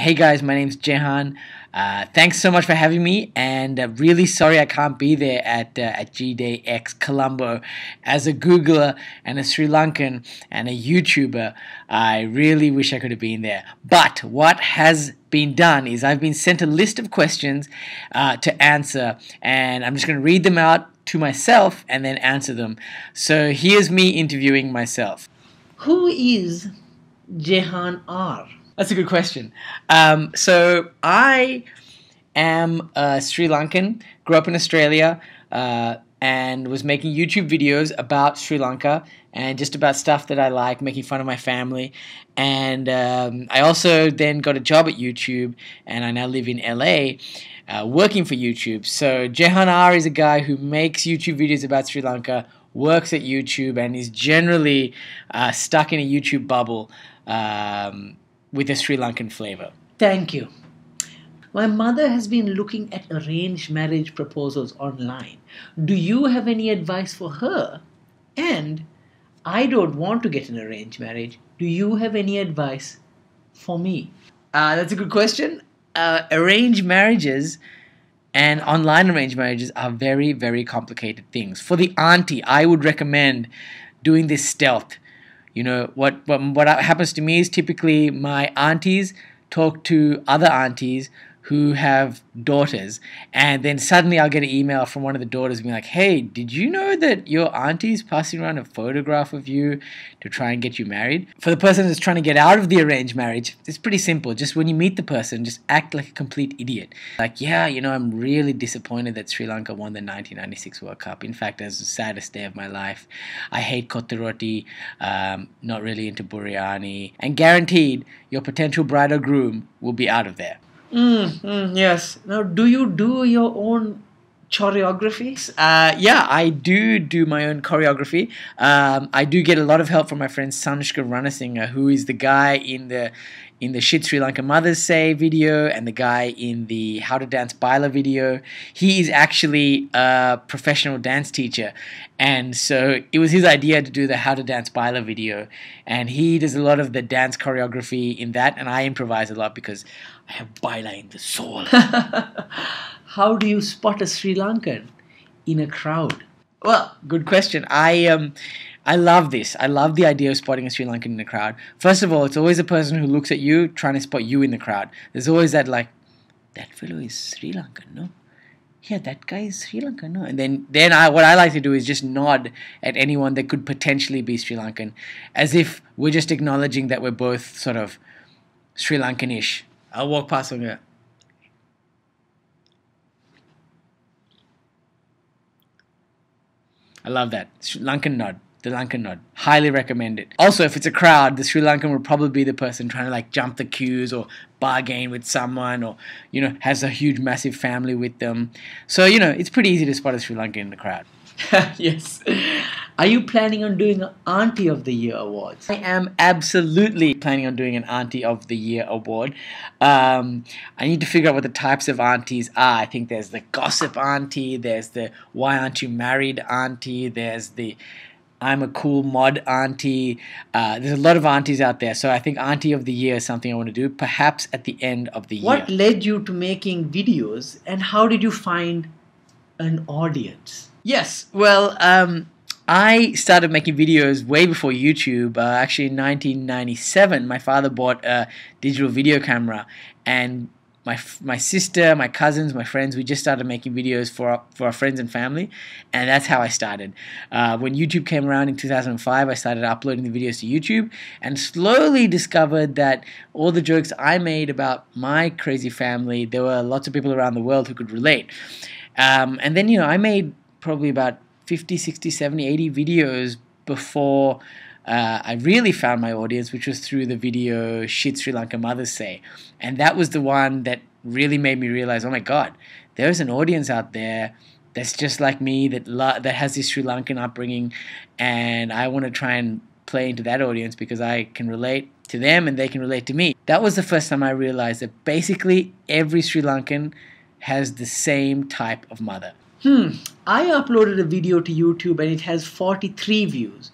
Hey guys, my name's Jehan. Thanks so much for having me, and really sorry I can't be there at GDAYx Colombo. As a Googler and a Sri Lankan and a YouTuber, I really wish I could have been there. But what has been done is I've been sent a list of questions to answer, and I'm just going to read them out to myself and then answer them. So here's me interviewing myself. Who is jehanR? That's a good question. So I am Sri Lankan, grew up in Australia, and was making YouTube videos about Sri Lanka and just about stuff that I like, making fun of my family. And I also then got a job at YouTube, and I now live in LA. Working for YouTube. So jehanR is a guy who makes YouTube videos about Sri Lanka, works at YouTube, and is generally stuck in a YouTube bubble with a Sri Lankan flavor. Thank you. My mother has been looking at arranged marriage proposals online. Do you have any advice for her? And I don't want to get an arranged marriage. Do you have any advice for me? That's a good question. Arranged marriages and online arranged marriages are very, very complicated things. For the auntie, I would recommend doing this stealth. You know, what happens to me is typically my aunties talk to other aunties who have daughters, and then suddenly I'll get an email from one of the daughters being like, hey, did you know that your auntie's passing around a photograph of you to try and get you married? For the person that's trying to get out of the arranged marriage, it's pretty simple. Just when you meet the person, just act like a complete idiot. Like, yeah, you know, I'm really disappointed that Sri Lanka won the 1996 World Cup. In fact, it was the saddest day of my life. I hate kotti, not really into biryani, and guaranteed your potential bride or groom will be out of there. Yes. Now, do you do your own choreography? Yeah, I do my own choreography. I do get a lot of help from my friend Sanushka Ranasinghe, who is the guy in the Shit Sri Lanka Mothers Say video and the guy in the How to Dance Baila video. He is actually a professional dance teacher, and so it was his idea to do the How to Dance Baila video, and he does a lot of the dance choreography in that, and I improvise a lot because I have Baila in the soul. How do you spot a Sri Lankan in a crowd? Well, good question. I love this. I love the idea of spotting a Sri Lankan in a crowd. First of all, it's always a person who looks at you trying to spot you in the crowd. There's always that like, that fellow is Sri Lankan, no? Yeah, that guy is Sri Lankan, no? And then what I like to do is just nod at anyone that could potentially be Sri Lankan, as if we're just acknowledging that we're both sort of Sri Lankan-ish. I'll walk past and go, I love that. Sri Lankan nod. The Lankan nod. Highly recommend it. Also, if it's a crowd, the Sri Lankan will probably be the person trying to like jump the queues or bargain with someone, or, you know, has a huge, massive family with them. So, you know, it's pretty easy to spot a Sri Lankan in the crowd. Yes. Are you planning on doing an Auntie of the Year awards? I am absolutely planning on doing an Auntie of the Year award. I need to figure out what the types of aunties are. I think there's the gossip auntie, there's the why aren't you married auntie, there's the I'm a cool mod auntie. There's a lot of aunties out there, so I think Auntie of the Year is something I want to do, perhaps at the end of the year. What led you to making videos, and how did you find an audience? Yes, well, I started making videos way before YouTube. Actually, in 1997, my father bought a digital video camera, and my sister, my cousins, my friends, we just started making videos for our friends and family, and that's how I started. When YouTube came around in 2005, I started uploading the videos to YouTube and slowly discovered that all the jokes I made about my crazy family, there were lots of people around the world who could relate. And then, you know, I made probably about 50, 60, 70, 80 videos before I really found my audience, which was through the video Shit Sri Lanka Mothers Say. And that was the one that really made me realize, oh my God, there's an audience out there that's just like me, that has this Sri Lankan upbringing, and I want to try and play into that audience because I can relate to them and they can relate to me. That was the first time I realized that basically every Sri Lankan has the same type of mother. I uploaded a video to YouTube and it has 43 views.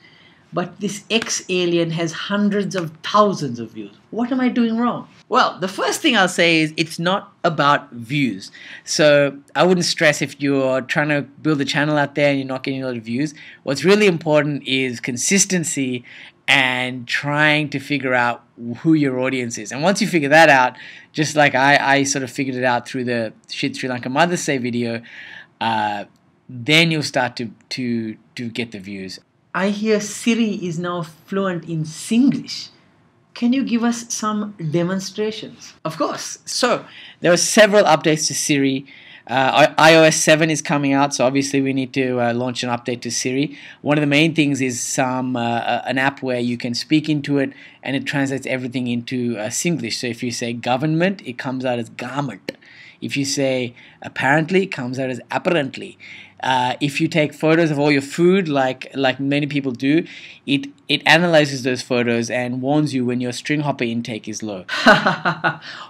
But this ex-alien has hundreds of thousands of views. What am I doing wrong? Well, the first thing I'll say is it's not about views. So I wouldn't stress if you're trying to build a channel out there and you're not getting a lot of views. What's really important is consistency and trying to figure out who your audience is. And once you figure that out, just like I sort of figured it out through the Shit Sri Lanka Mother's Day video, then you'll start to get the views. I hear Siri is now fluent in Singlish. Can you give us some demonstrations? Of course. So there are several updates to Siri. iOS 7 is coming out, so obviously we need to launch an update to Siri. One of the main things is an app where you can speak into it and it translates everything into Singlish. So if you say government, it comes out as garment. If you say apparently, it comes out as apparently. If you take photos of all your food, like many people do, it analyzes those photos and warns you when your string hopper intake is low.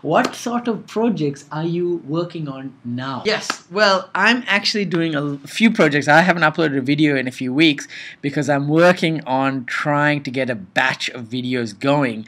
What sort of projects are you working on now? Yes, well, I'm actually doing a few projects. I haven't uploaded a video in a few weeks because I'm working on trying to get a batch of videos going.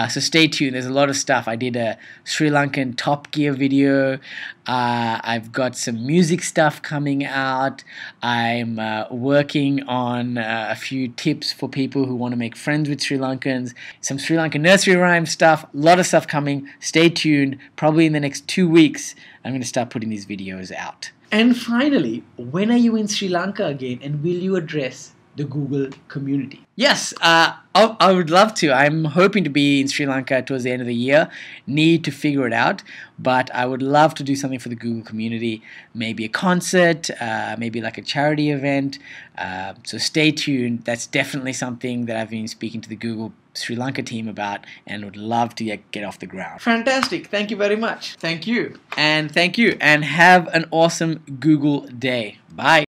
So stay tuned. There's a lot of stuff. I did a Sri Lankan Top Gear video. I've got some music stuff coming out. I'm working on a few tips for people who want to make friends with Sri Lankans. Some Sri Lankan nursery rhyme stuff. A lot of stuff coming. Stay tuned. Probably in the next 2 weeks, I'm going to start putting these videos out. And finally, when are you in Sri Lanka again, and will you address the Google community? Yes, I would love to. I'm hoping to be in Sri Lanka towards the end of the year. Need to figure it out, but I would love to do something for the Google community. Maybe a concert, maybe like a charity event. So stay tuned. That's definitely something that I've been speaking to the Google Sri Lanka team about and would love to get off the ground. Fantastic. Thank you very much. Thank you. And have an awesome Google day. Bye.